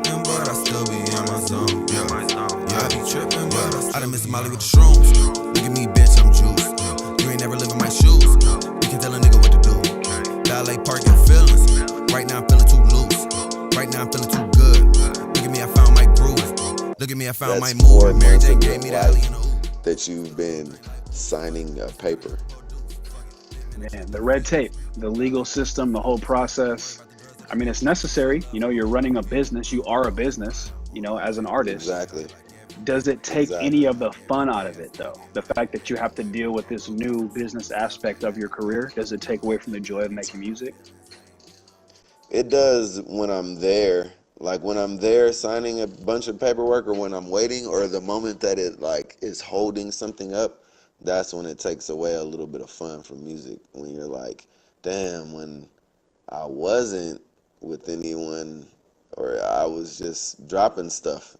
tripping, but I still be in my zone. Yeah, I be tripping, but I done missed Molly with the shrooms. Look at me, bitch, I'm juiced. You ain't never living my shoes. You can tell a nigga what to do. Ballet park your feelings. Right now I'm feeling too loose. Right now I'm feeling too good. Look at me, I found my groove. Look at me, I found my move. Mary J gave me that. That you've been signing a paper. Man, the red tape, the legal system, the whole process. I mean, it's necessary. You know, you're running a business. You are a business, you know, as an artist. Exactly. Does it take any of the fun out of it, though? The fact that you have to deal with this new business aspect of your career, does it take away from the joy of making music? It does when I'm there. Like when I'm there signing a bunch of paperwork, or when I'm waiting, or the moment that it like is holding something up, that's when it takes away a little bit of fun from music. When you're like, damn, when I wasn't with anyone, or I was just dropping stuff,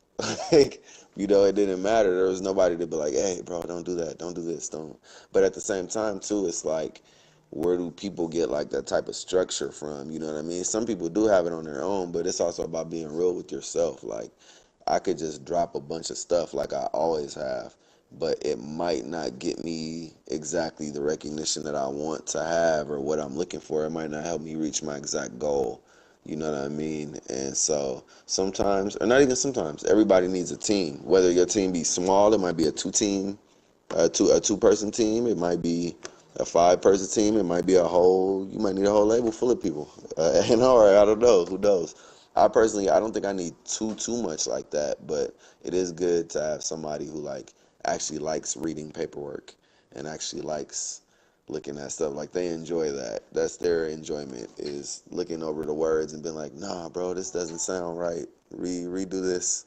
like, you know, it didn't matter. There was nobody to be like, hey, bro, don't do that, don't do this, don't. But at the same time, too, it's like, where do people get like that type of structure from? You know what I mean? Some people do have it on their own, but it's also about being real with yourself. Like, I could just drop a bunch of stuff like I always have, but it might not get me exactly the recognition that I want to have or what I'm looking for. It might not help me reach my exact goal. You know what I mean? And so sometimes, or not even sometimes, everybody needs a team. Whether your team be small, it might be a two-person team. It might be a 5-person team. It might be you might need a whole label full of people. And all right, I don't know, who knows? I don't think I need too much like that, but it is good to have somebody who like actually likes reading paperwork and actually likes looking at stuff. Like, they enjoy that. That's their enjoyment, is looking over the words and being like, nah, bro, this doesn't sound right. Redo this.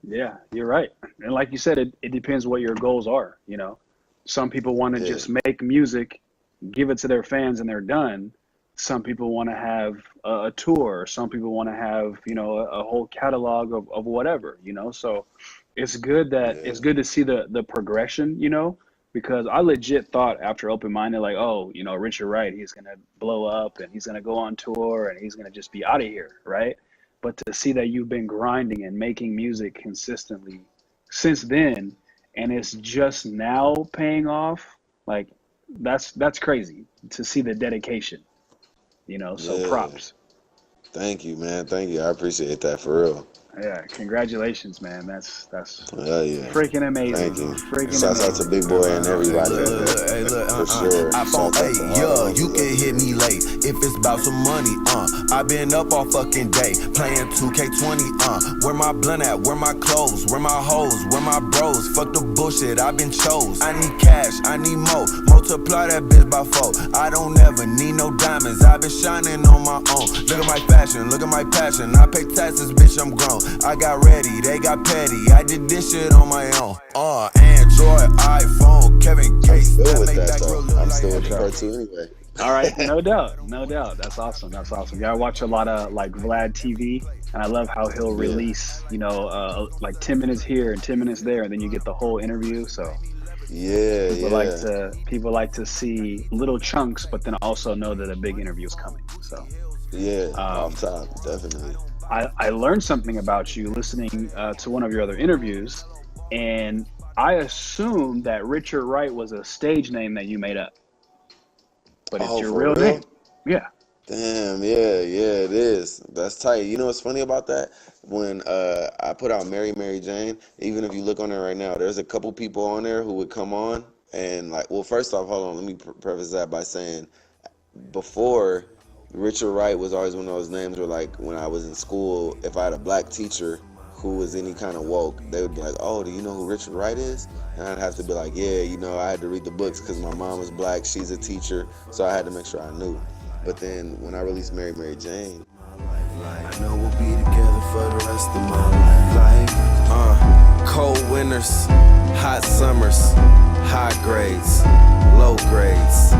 Yeah, you're right. And like you said, it depends what your goals are, you know. Some people want to just make music, give it to their fans, and they're done. Some people want to have a tour. Some people want to have, you know, a whole catalog of whatever, you know. So it's good it's good to see the progression, you know, because I legit thought after Open Minded, like, oh, you know, Richard Wright, he's going to blow up and he's going to go on tour and he's going to just be out of here, right? But to see that you've been grinding and making music consistently since then, and it's just now paying off, like, that's crazy to see the dedication, you know, so props. Thank you, man. Thank you. I appreciate that, for real. Yeah, congratulations, man. That's freaking amazing. Thank you. Freaking Shouts out to Big Boy and everybody. For sure. iPhone 8, yeah, you can hit me late if it's about some money, I been up all fucking day playing 2K20, where my blunt at, where my clothes, where my hoes, where my bros, fuck the bullshit, I been chose. I need cash, I need more, multiply that bitch by 4. I don't ever need no diamonds, I been shining on my own. Look at my fashion, look at my passion, I pay taxes, bitch, I'm grown. I got ready, they got petty, I did this shit on my own. Android, iPhone, Kevin Gates. I'm still with that, though. I'm still with part 2 anyway. All right, no doubt. That's awesome. Yeah, I watch a lot of like Vlad TV, and I love how he'll release, you know, like 10 minutes here and 10 minutes there, and then you get the whole interview. So people like to see little chunks, but then also know that a big interview is coming. So off top, definitely. I learned something about you listening to one of your other interviews, and I assumed that Richard Wright was a stage name that you made up. But it's your real name. Yeah. Damn, yeah, it is. That's tight. You know what's funny about that? When I put out Mary Jane, even if you look on there right now, there's a couple people on there who would come on and like, well, first off, hold on, let me preface that by saying, before, Richard Wright was always one of those names where, like, when I was in school, if I had a black teacher who was any kind of woke, they would be like, oh, do you know who Richard Wright is? And I'd have to be like, yeah, you know, I had to read the books because my mom was black, she's a teacher, so I had to make sure I knew. But then when I released Mary Jane, I know we'll be together for the rest of my life. Cold winters, hot summers, high grades, low grades.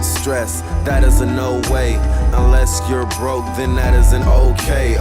Stress, that is a no way. Unless you're broke, then that is an okay.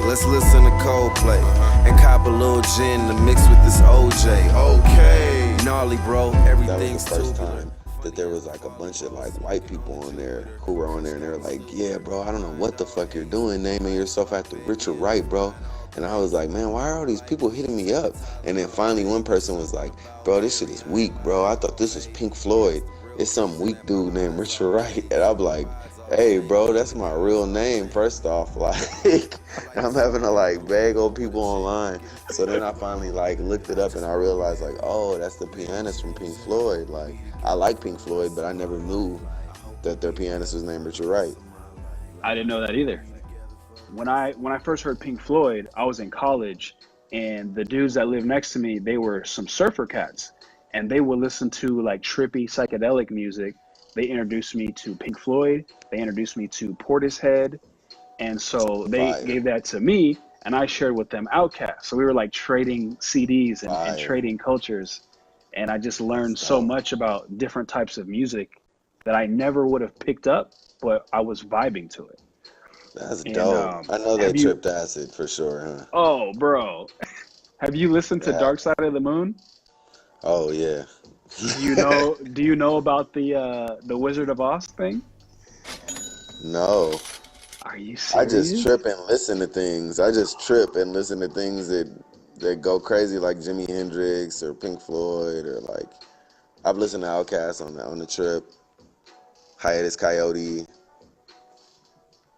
Let's listen to Coldplay and cop a little gin to mix with this OJ. Okay, gnarly, bro. Everything's that was the first time that there was like a bunch of like white people on there who were on there, and they were like, yeah, bro, I don't know what the fuck you're doing, naming yourself after Richard Wright, bro. And I was like, man, why are all these people hitting me up? And then finally one person was like, bro, this shit is weak, bro. I thought this was Pink Floyd. It's some weak dude named Richard Wright. And I'm like, hey, bro, that's my real name, first off. Like, I'm having to like beg old people online. So then I finally like looked it up, and I realized like, oh, that's the pianist from Pink Floyd. Like, I like Pink Floyd, but I never knew that their pianist was named Richard Wright. I didn't know that either. When I first heard Pink Floyd, I was in college, and the dudes that lived next to me, they were some surfer cats, and they would listen to like trippy psychedelic music. They introduced me to Pink Floyd. They introduced me to Portishead, and so they Fire. gave that to me, and I shared with them Outkast. So we were like trading CDs and Fire. trading cultures, and I just learned That's so dope. much about different types of music that I never would have picked up, but I was vibing to it. That's And dope. I know they have you? tripped acid for sure, huh? Oh, bro, have you listened to Yeah. Dark Side of the Moon? Oh yeah. Do you know about the Wizard of Oz thing? No. Are you I just serious? trip and listen to things. I just trip and listen to things that go crazy, like Jimi Hendrix or Pink Floyd, or like I've listened to Outkast on the trip. Hiatus Coyote.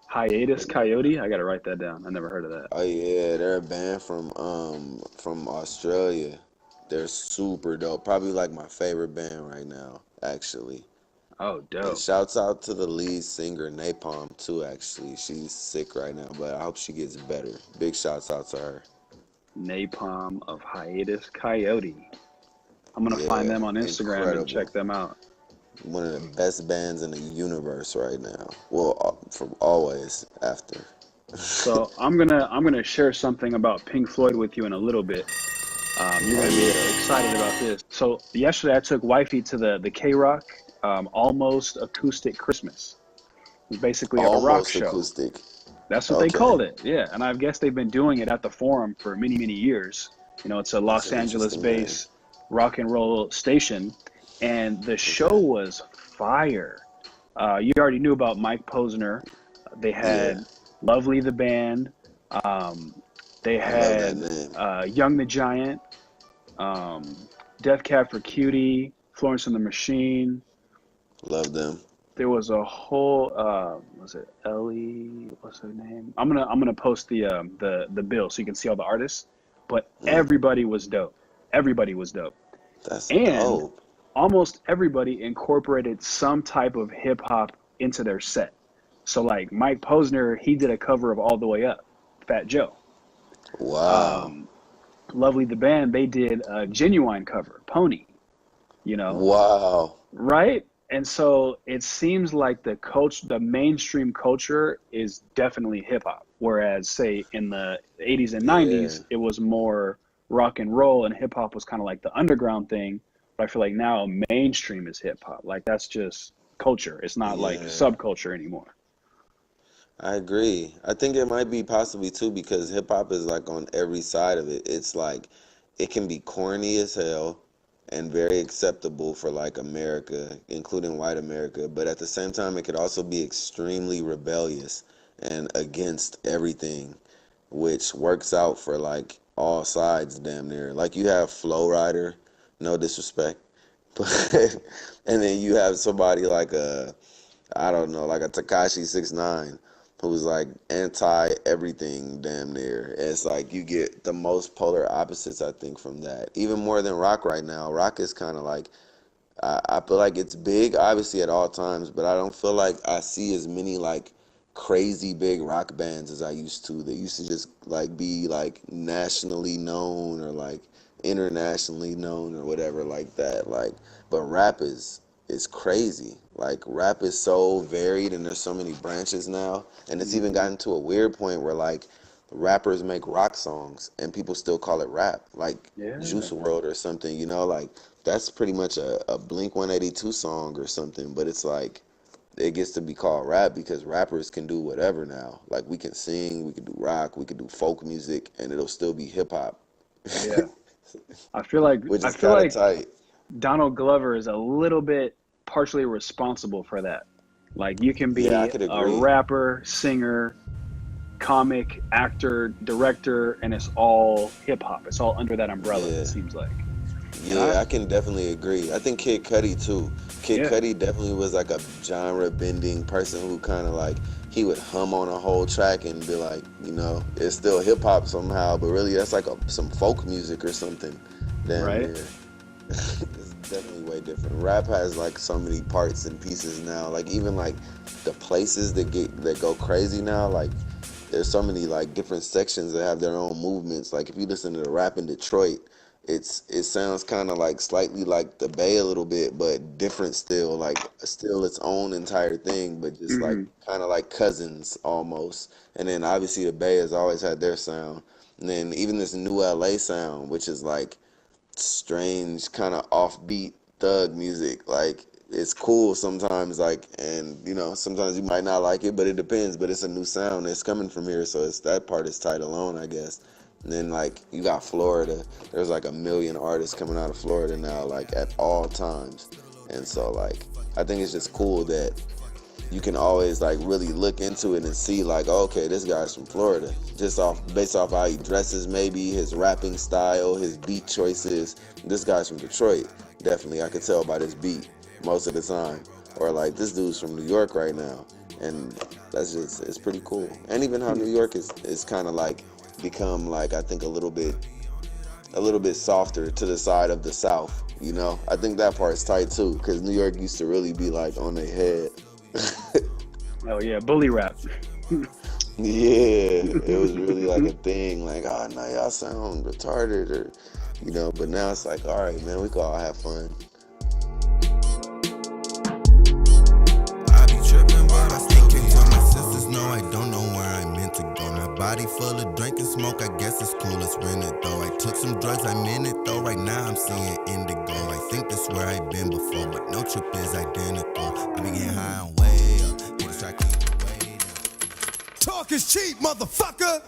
Hiatus Coyote? I gotta write that down. I never heard of that. Oh yeah, they're a band from Australia. They're super dope. Probably like my favorite band right now, actually. Oh, And dope. shouts out to the lead singer Napalm too. Actually, she's sick right now, but I hope she gets better. Big shouts out to her. Napalm of Hiatus Coyote. I'm gonna find Yeah, them on Instagram and incredible. check them out. One of the best bands in the universe right now. Well, from always after. So I'm gonna share something about Pink Floyd with you in a little bit. You're Oh gonna be yeah, excited about this. So yesterday I took wifey to the KROQ Almost Acoustic Christmas. It's basically a rock almost show. acoustic. That's what they Okay, called it. Yeah, and I guess they've been doing it at the Forum for many, many years. It's a that's Los an interesting name. Angeles-based rock and roll station, and the show Okay, was fire. You already knew about Mike Posner. They yeah, had Lovely the band. Um, they I love that had name. Young the Giant, um, Death Cab for Cutie, Florence and the Machine. Love them. There was a whole was it Ellie? What's her name? I'm gonna post the bill so you can see all the artists. But Mm, everybody was dope. Everybody was dope, that's and dope. almost everybody incorporated some type of hip hop into their set. So like Mike Posner, he did a cover of All the Way Up, Fat Joe. Wow, Um, Lovely the band, they did a Genuine cover, Pony. You know, wow. right? And so it seems like the mainstream culture is definitely hip hop, whereas say in the 80s and Yeah, 90s it was more rock and roll, and hip hop was kind of like the underground thing. But I feel like now mainstream is hip hop. Like that's just culture. It's not like yeah. subculture anymore. I agree. I think it might be possibly too because hip hop is like on every side of it. It's like it can be corny as hell and very acceptable for like America, including white America, but at the same time it could also be extremely rebellious and against everything, which works out for like all sides damn near. Like you have Flow Rider, no disrespect, but and then you have somebody like a I don't know, like a Takashi 6ix9ine, who's like anti everything damn near. It's like you get the most polar opposites, I think, from that. Even more than rock right now. Rock is kind of like I feel like it's big, obviously at all times, but I don't feel like I see as many like crazy big rock bands as I used to. They used to just like be like nationally known or like internationally known or whatever like that. Like, but rap is crazy. Like rap is so varied and there's so many branches now, and it's even Hmm. gotten to a weird point where like rappers make rock songs and people still call it rap, like Yeah. Juice World or something, like that's pretty much a Blink 182 song or something, but it's like it gets to be called rap because rappers can do whatever now. Like we can sing, we can do rock, we can do folk music, and it'll still be hip hop, Yeah. I feel like which I is feel kind of like tight. Donald Glover is a little bit partially responsible for that. Like you can Yeah, I be could a agree. rapper, singer, comic, actor, director, and it's all hip hop. It's all under that umbrella, it Yeah. seems like. And Yeah, I can definitely agree. I think Kid Cudi too. Kid yeah, Cudi definitely was like a genre bending person who kind of like he would hum on a whole track and be like, it's still hip hop somehow, but really that's like some folk music or something. Damn right? near. It's definitely way different. Rap has like so many parts and pieces now. Like even like the places that go crazy now. Like there's so many like different sections that have their own movements. Like if you listen to the rap in Detroit, it sounds kind of like slightly like the Bay a little bit, but different still. Like still its own entire thing, but just like Hmm. kind of like cousins almost. And then obviously the Bay has always had their sound. And then even this new LA sound, which is like strange kind of offbeat thug music. Like it's cool sometimes, like, and sometimes you might not like it, but it depends. But it's a new sound. It's coming from here, so it's that part is tight alone, I guess. And then like you got Florida. There's like a million artists coming out of Florida now, like at all times. And so like I think it's just cool that you can always like really look into it and see like, oh, okay, this guy's from Florida, just based off how he dresses, maybe his rapping style, his beat choices. This guy's from Detroit. Definitely, I could tell by this beat most of the time. Or like this dude's from New York right now, and it's pretty cool. And even how New York is kind of like become like I think a little bit softer to the side of the South. I think that part's tight too, because New York used to really be like on their head. Oh yeah, bully rap. Yeah, it was really like a thing. Like, oh no, y'all sound retarded, or But now it's like, all right, man, we can all have fun. I be tripping, but I still can't tell my sisters no, I don't know where I meant to go. My body full of drink and smoke, I guess it's cool, let's rent it though. I took some drugs, I'm in it though, right now I'm seeing indigo. I think that's where I've been before, but no trip is identical. I be getting high on way up, haters try to keep it way down. Talk is cheap, motherfucker!